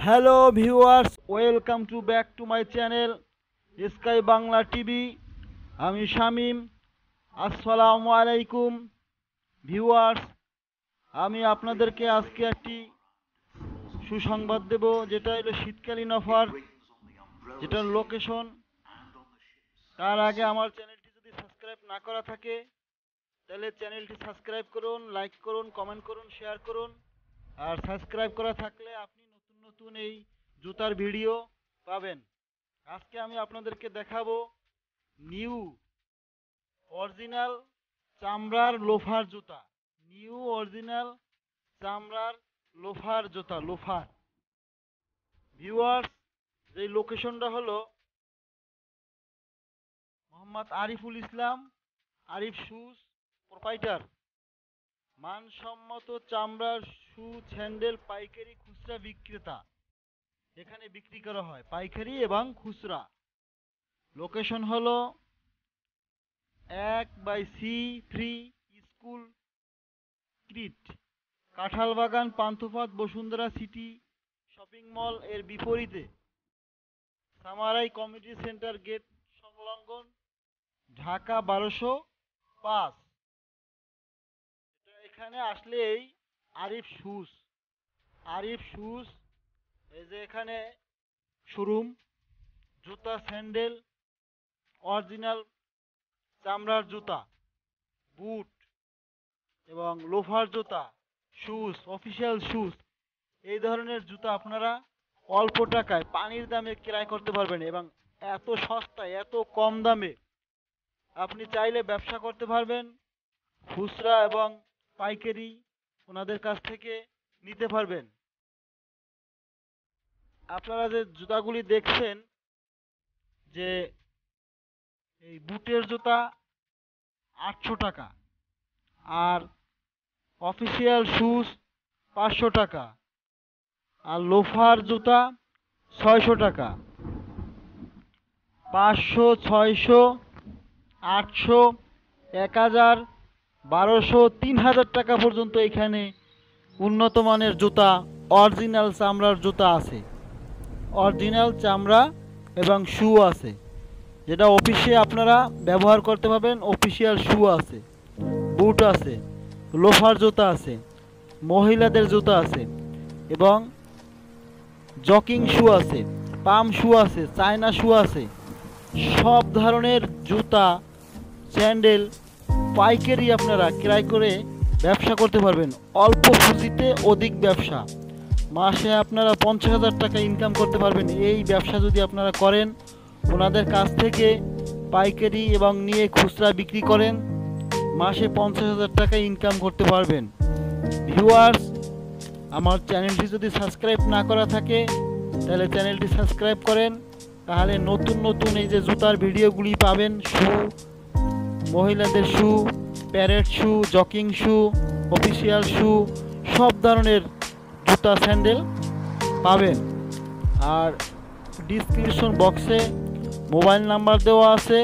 Hello viewers, welcome to back to my channel sky Bangla TV. আমি শামীম। আসসালামু আলাইকুম viewers. আমি আপনাদেরকে আজকে একটি সুসংবাদ দেব, যেটা হলো শীতকালীন অফার, যেটার লোকেশন। তার আগে আমার চ্যানেলটি যদি সাবস্ক্রাইব না করা থাকে তাহলে চ্যানেলটি সাবস্ক্রাইব করুন, লাইক করুন, কমেন্ট করুন, শেয়ার করুন। আর সাবস্ক্রাইব করা থাকলে আপনি নতুন নতুন এই জুতার ভিডিও পাবেন। আজকে আমি আপনাদেরকে দেখাবো নিউ অরিজিনাল চামড়ার লোফার জুতা। নিউ অরিজিনাল চামড়ার লোফার জুতা, লোফার। ভিউয়ার্স, এই লোকেশনটা হলো মোহাম্মদ আরিফুল ইসলাম, আরিফ শুজ প্রোপাইটার। মানসম্মত চামড়ার শু, স্যান্ডেল পাইকারি খুচরা বিক্রেতা। এখানে বিক্রি করা হয় পাইকারি এবং খুচরা। লোকেশন হলো 1/C3 school street, Kathalbagan, Panthapath, Bashundhara city shopping mall এর বিপরীতে, সামারাই কমিউনিটি সেন্টার গেট সংলগ্ন, ঢাকা 1205। এখানে আসলেই আরিফ শুজ, আরিফ শুজ, এই যে এখানে শোরুম, জুতা, স্যান্ডেল, অরিজিনাল চামড়ার জুতা, বুট এবং লোফার জুতা, শুজ, অফিসিয়াল শুজ, এই ধরনের জুতা আপনারা অল্প টাকায় পানির দামে ক্রয় করতে পারবেন। এবং এত সস্তায়, এত কম দামে আপনি চাইলে ব্যবসা করতে পারবেন। খুচরা এবং পাইকারি ওনাদের কাছ থেকে নিতে পারবেন। আপনারা যে জুতাগুলি দেখছেন, যে এই বুটের জুতা 800 টাকা, আর অফিসিয়াল শুজ 500 টাকা, আর লোফার জুতা 600 টাকা। 500, 600, 800, 1000, 1200, 3000 টাকা পর্যন্ত এখানে উন্নত মানের জুতা, অরিজিনাল চামড়ার জুতা আছে। অরিজিনাল চামড়া এবং শু আছে, যেটা অফিসে আপনারা ব্যবহার করতে পারবেন। অফিসিয়াল শু আছে, বুট আছে, লোফার জুতা আছে, মহিলাদের জুতা আছে, এবং জকিং শু আছে, পাম শু আছে, চায়না শু আছে। সব ধরনের জুতা, স্যান্ডেল পাইকারি আপনারা ক্রয় করে ব্যবসা করতে পারবেন। অল্প পুঁজিতে অধিক ব্যবসা। মাসে আপনারা 50,000 টাকা ইনকাম করতে পারবেন। এই ব্যবসা যদি আপনারা করেন, ওনাদের কাছ থেকে পাইকারি এবং নিয়ে খুচরা বিক্রি করেন, মাসে 50,000 টাকা ইনকাম করতে পারবেন। ভিউয়ার্স, আমার চ্যানেলটি যদি সাবস্ক্রাইব না করা থাকে তাহলে চ্যানেলটি সাবস্ক্রাইব করেন। তাহলে নতুন নতুন এই যে জুতার ভিডিওগুলি পাবেন। শু, মহিলাদের শু, প্যারেড শু, জকিং শু, অফিসিয়াল শু, সব ধরনের জুতা, স্যান্ডেল পাবেন। আর ডিসক্রিপশন বক্সে মোবাইল নাম্বার দেওয়া আছে,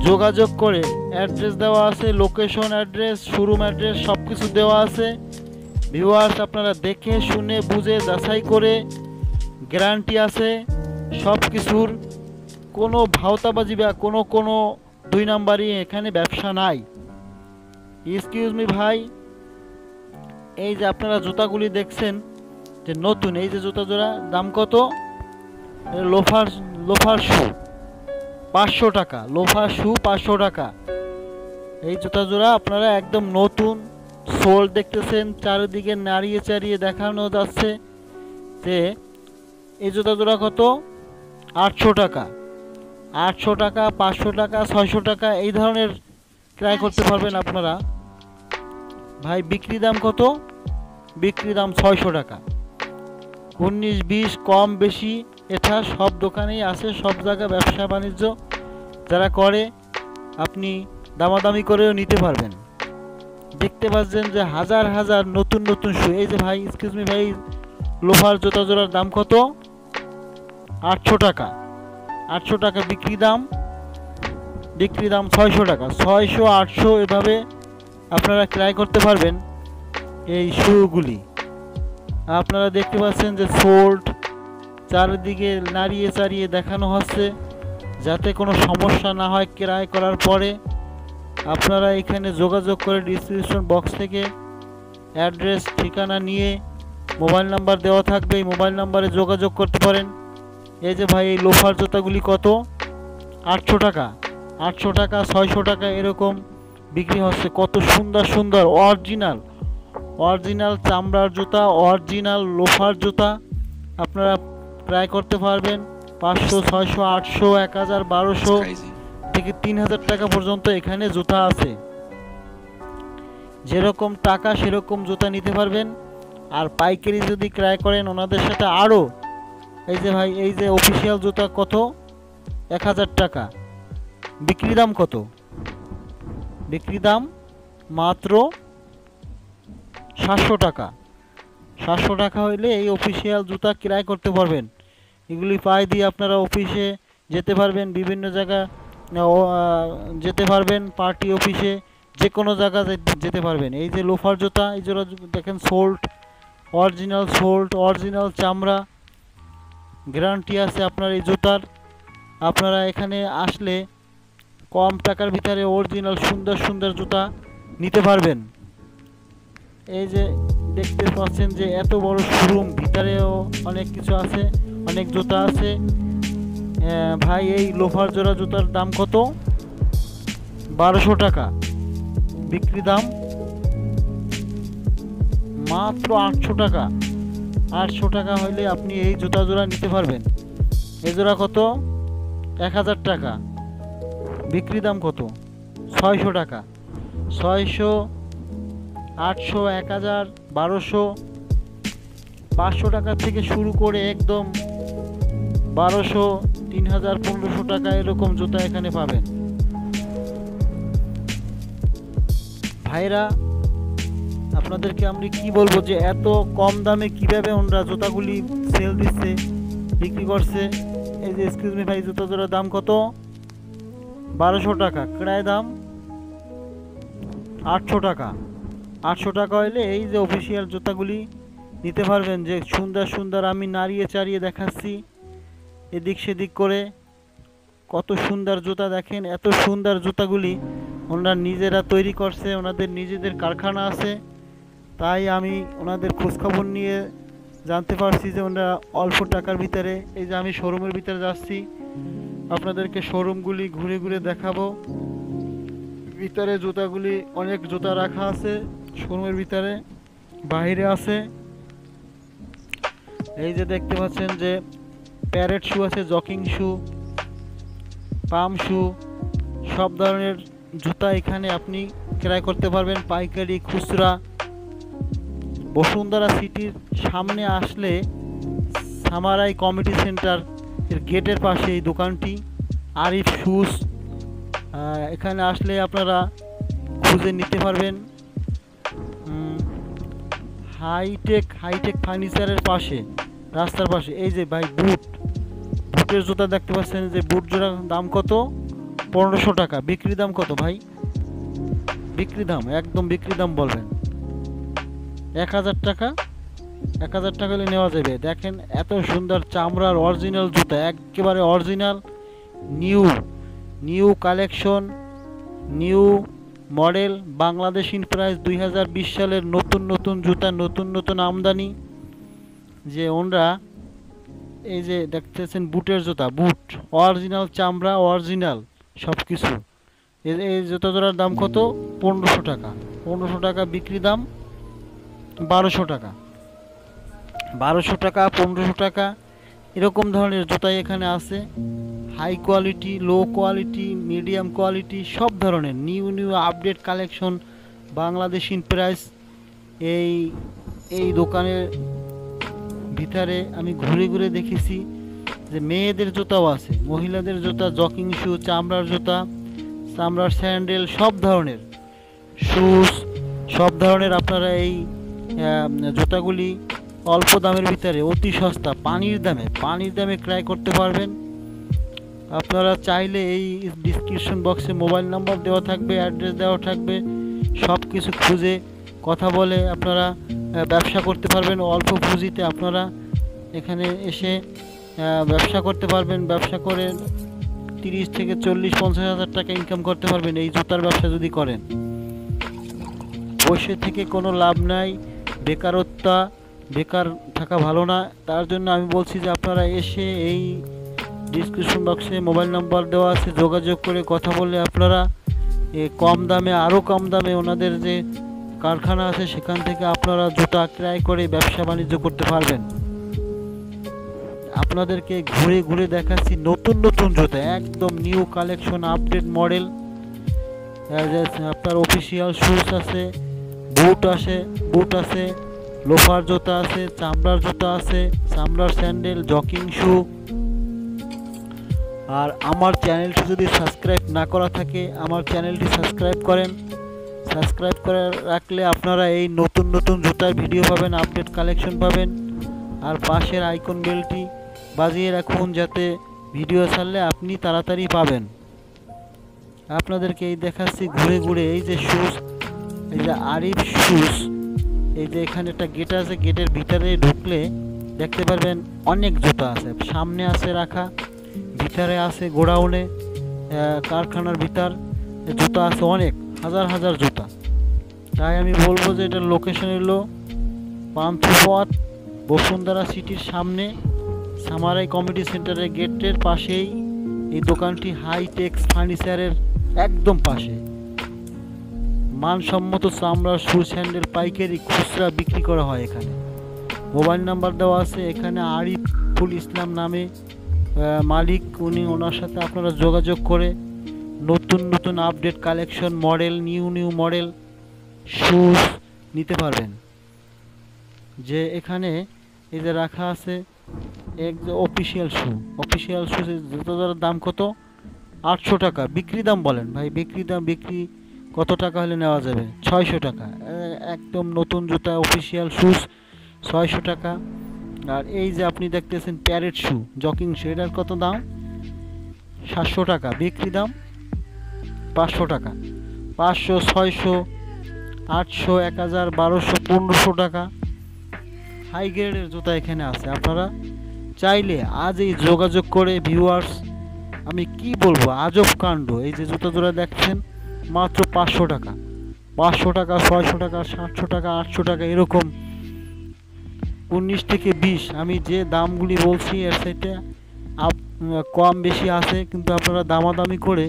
যোগাযোগ করে অ্যাড্রেস দেওয়া আছে, লোকেশন অ্যাড্রেস, শোরুম অ্যাড্রেস সব কিছু দেওয়া আছে। ভিউয়ার্স, আপনারা দেখে শুনে বুঝে যাচাই করে, গ্যারান্টি আছে সব কিছুর। কোনো ভাওতাবাজি বা কোনো দুই নাম্বারই এখানে ব্যবসা নাই। এক্সকিউজ মি ভাই, এই যে আপনারা জুতাগুলি দেখছেন যে নতুন, এই যে জুতা জোড়া দাম কত? লোফার শু 500 টাকা, লোফার শু 500 টাকা। এই জুতা জোড়া আপনারা একদম নতুন, সোল দেখতেছেন, চারিদিকে নাড়িয়ে চাড়িয়ে দেখানো যাচ্ছে যে এই জুতা জোড়া কত? 800 টাকা। 800 টাকা, 500 টাকা, 600 টাকা এই ধরনের ক্রয় করতে পারবেন আপনারা। ভাই, বিক্রি দাম কত? বিক্রি দাম 600 টাকা। 19-20 কম বেশি এটা সব দোকানেই আছে, সব জায়গায় ব্যবসা বাণিজ্য যারা করে আপনি দামাদামি করেও নিতে পারবেন। দেখতে পাচ্ছেন যে হাজার হাজার নতুন নতুন শু। এই যে ভাই, এক্সকিউজ মি ভাই, লোফার জুতা জোড়ার দাম কত? 800 টাকা। 800 টাকা বিক্রি দাম 600 টাকা। 600, 800 এভাবে আপনারা ক্রয় করতে পারবেন। এই শুগুলি আপনারা দেখতে পাচ্ছেন যে ফোল্ড চারিদিকে নাড়িয়ে চাড়িয়ে দেখানো হচ্ছে, যাতে কোনো সমস্যা না হয় ক্রয় করার পরে। আপনারা এখানে যোগাযোগ করে ডিসক্রিপশন বক্স থেকে অ্যাড্রেস ঠিকানা নিয়ে মোবাইল নাম্বার দেওয়া থাকবে, এই মোবাইল নাম্বারে যোগাযোগ করতে পারেন। এই যে ভাই, এই লোফার জুতাগুলি কত? 800 টাকা, 800 টাকা, 600 টাকা এরকম বিক্রি হচ্ছে। কত সুন্দর সুন্দর অরিজিনাল চামড়ার জুতা, অরিজিনাল লোফার জুতা আপনারা ক্রয় করতে পারবেন। 500, 600, 800, 1000, 1200 থেকে 3000 টাকা পর্যন্ত এখানে জুতা আছে। যেরকম টাকা সেরকম জুতা নিতে পারবেন। আর পাইকারি যদি ক্রয় করেন ওনাদের সাথে আরও, এই যে ভাই, এই যে অফিসিয়াল জুতা কত? 1000 টাকা। বিক্রি দাম কত? বিক্রি দাম মাত্র 700 টাকা। 700 টাকা হইলে এই অফিসিয়াল জুতা ক্রয় করতে পারবেন। এগুলি পায়ে দিয়ে আপনারা অফিসে যেতে পারবেন, বিভিন্ন জায়গা যেতে পারবেন, পার্টি অফিসে যে কোনো জায়গা যেতে পারবেন। এই যে লোফার জুতা, এই জোড়া দেখেন, সোল্ড, অরিজিনাল সোল্ড, অরিজিনাল চামড়া, গ্যারান্টি আছে আপনার এই জুতার। আপনারা এখানে আসলে কম টাকার ভিতরে অরিজিনাল সুন্দর সুন্দর জুতা নিতে পারবেন। এই যে দেখতে পাচ্ছেন যে এত বড় শোরুম, ভিতরেও অনেক কিছু আছে, অনেক জুতা আছে। ভাই, এই লোফার জোড়া জুতার দাম কত? 1200 টাকা। বিক্রি দাম মাত্র 800 টাকা। 800 টাকা হলে আপনি এই জুতা জোড়া নিতে পারবেন। এই জোড়া কত? 1000 টাকা। বিক্রি দাম কত? 600 টাকা। 600, 800, 1000, 1200, 500 টাকা থেকে শুরু করে একদম 1200, 3000, 1500 টাকা এরকম জুতা এখানে পাবেন। ভাইরা, আপনাদেরকে আমি কি বলবো যে এত কম দামে কিভাবে ওনারা জুতাগুলি সেল দিচ্ছে, বিক্রি করছে। এই যে এক্সকিউজ মি ভাই, জুতা জোড়ার দাম কত? 1200 টাকা। ক্রয় দাম 800 টাকা। 800 টাকা হইলে এই যে অফিসিয়াল জুতাগুলি নিতে পারবেন। যে সুন্দর সুন্দর আমি নাড়িয়ে চাড়িয়ে দেখাচ্ছি এদিক সেদিক করে, কত সুন্দর জুতা দেখেন। এত সুন্দর জুতাগুলি ওনারা নিজেরা তৈরি করছে, ওনাদের নিজেদের কারখানা আছে। তাই আমি ওনাদের খোঁজখবর নিয়ে জানতে পারছি যে ওনারা অল্প টাকার ভিতরে, এই যে আমি শোরুমের ভিতরে যাচ্ছি, আপনাদেরকে শোরুমগুলি ঘুরে ঘুরে দেখাবো। ভিতরে জুতাগুলি, অনেক জুতা রাখা আছে শোরুমের ভিতরে, বাইরে আছে। এই যে দেখতে পাচ্ছেন যে প্যারেট শু আছে, জকিং শু, পাম শু, সব ধরনের জুতা এখানে আপনি ক্রয় করতে পারবেন, পাইকারি, খুচরা। বসুন্ধরা সিটির সামনে আসলে সামারাই কমিটি সেন্টার এর গেটের পাশে এই দোকানটি, আরিফ শুজ। এখানে আসলে আপনারা খুঁজে নিতে পারবেন। হাইটেক ফার্নিচারের পাশে, রাস্তার পাশে। এই যে ভাই, বুটের জুতা দেখতে পাচ্ছেন যে বুট জোড়ার দাম কত? 1500 টাকা। বিক্রি দাম কত ভাই? বিক্রি দাম একদম বিক্রি দাম বলবেন 1000 টাকা। 1000 টাকা হলে নেওয়া যাবে। দেখেন এত সুন্দর চামড়ার অরিজিনাল জুতা, একেবারে original, new collection, new model, Bangladesh in price 2020 সালের নতুন নতুন জুতা, নতুন নতুন আমদানি। যে ওনরা এই যে দেখতেছেন বুটের জুতা, বুট অরিজিনাল চামড়া, অরিজিনাল সব কিছু। এই জুতা জোড়ার দাম কত? 1500 টাকা। 1500 টাকা। বিক্রি দাম 1200 টাকা। 1200 টাকা, 1500 টাকা এরকম ধরনের জুতাই এখানে আছে। High quality, low quality, medium quality, সব ধরনের new update collection Bangladesh in price. এই দোকানের ভিতরে আমি ঘুরে ঘুরে দেখেছি যে মেয়েদের জুতাও আছে, মহিলাদের জুতা, জকিং শু, চামড়ার জুতা, চামড়ার স্যান্ডেল, সব ধরনের শুজ, সব ধরনের আপনারা এই জুতাগুলি অল্প দামের ভিতরে, অতি সস্তা, পানির দামে ক্রয় করতে পারবেন। আপনারা চাইলে এই ডিসক্রিপশন বক্সে মোবাইল নাম্বার দেওয়া থাকবে, অ্যাড্রেস দেওয়া থাকবে, সব কিছু খুঁজে কথা বলে আপনারা ব্যবসা করতে পারবেন অল্প পুঁজিতে। আপনারা এখানে এসে ব্যবসা করতে পারবেন। ব্যবসা করে 30 থেকে 40-50 হাজার টাকা ইনকাম করতে পারবেন এই জুতার ব্যবসা যদি করেন। বসে থেকে কোনো লাভ নাই, বেকার থাকা ভালো না। তার জন্য আমি বলছি যে আপনারা এসে এই ডিসক্রিপশন বক্সে মোবাইল নাম্বার দেওয়া আছে, যোগাযোগ করে কথা বললে আপনারা কম দামে, আরও কম দামে ওনাদের যে কারখানা আছে সেখান থেকে আপনারা জুতা ক্রয় করে ব্যবসা বাণিজ্য করতে পারবেন। আপনাদেরকে ঘুরে ঘুরে দেখাচ্ছি নতুন নতুন জুতা, একদম নিউ কালেকশন, আপডেট মডেল। আপনার অফিসিয়াল শুজ আছে, বুট আছে, লোফার জুতা আছে, চামড়ার জুতা আছে, চামড়ার স্যান্ডেল, জকিং শু। আর আমার চ্যানেলটি যদি সাবস্ক্রাইব না করা থাকে, আমার চ্যানেলটি সাবস্ক্রাইব করেন। সাবস্ক্রাইব করে রাখলে আপনারা এই নতুন নতুন জুতার ভিডিও পাবেন, আপডেট কালেকশন পাবেন। আর পাশের আইকন বেলটি বাজিয়ে রাখুন যাতে ভিডিও ছাড়লে আপনি তাড়াতাড়ি পাবেন। আপনাদেরকে এই দেখাচ্ছি ঘুরে ঘুরে, এই যে শুজ, এই যে আরিফ শুজ। এই যে এখানে একটা গেট আছে, গেটের ভিতরে ঢুকলে দেখতে পারবেন অনেক জুতা আছে। সামনে আছে রাখা, ভিতরে আছে গোডাউনে, কারখানার ভিতর জুতা আছে অনেক, হাজার হাজার জুতা। তাই আমি বলবো যে এটার লোকেশন হলো পান্থপথ, বসুন্ধরা সিটির সামনে, সামারাই কমিউনিটি সেন্টারের গেটের পাশেই এই দোকানটি, হাইটেক্স ফার্নিচারের একদম পাশে। মানসম্মত চামড়ার শু স্যান্ডেল পাইকারি খুচরা বিক্রি করা হয় এখানে। মোবাইল নাম্বার দেওয়া আছে এখানে, আরিফুল ইসলাম নামে মালিক উনি। ওনার সাথে আপনারা যোগাযোগ করে নতুন নতুন update collection, model, new model shoes নিতে পারবেন। যে এখানে এই যে রাখা আছে এক যে অফিসিয়াল শু জুতার দাম কত? 800 টাকা বিক্রি দাম। বলেন ভাই, বিক্রি কত টাকা হলে নেওয়া যাবে? 600 টাকা। একদম নতুন জুতা অফিসিয়াল শুজ 600 টাকা। আর এই যে আপনি দেখতেছেন প্যারেট শু, জকিং শু, এটার কত দাম? 700 টাকা বিক্রি দাম, 500 টাকা। 500, 600, 800, 1000, 1200, 1500 টাকা হাই গ্রেডের জুতা এখানে আছে। আপনারা চাইলে আজই যোগাযোগ করে, ভিউয়ার্স আমি কি বলবো, আজব কাণ্ড। এই যে জুতা জোড়া দেখছেন মাত্র 500 টাকা, 500 টাকা, 600 টাকা, 700 টাকা, 800 টাকা, এরকম 19 থেকে 20। আমি যে দামগুলি বলছি এর সাথে কম বেশি আছে, কিন্তু আপনারা দামাদামি করে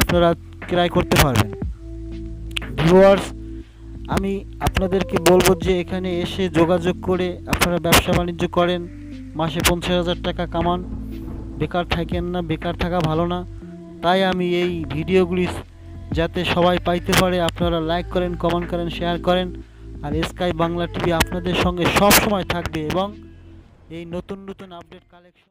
আপনারা ক্রয় করতে পারবেন। ভিউয়ার্স আমি আপনাদেরকে বলবো যে এখানে এসে যোগাযোগ করে আপনারা ব্যবসা বাণিজ্য করেন, মাসে 50,000 টাকা কামান। বেকার থাকেন না, বেকার থাকা ভালো না। তাই আমি এই ভিডিওগুলি যাতে সবাই পাইতে পারে, আপনারা লাইক করেন, কমেন্ট করেন, শেয়ার করেন। আর স্কাই বাংলা টিভি আপনাদের সঙ্গে সব সময় থাকবে এবং এই নতুন নতুন আপডেট কালেকশন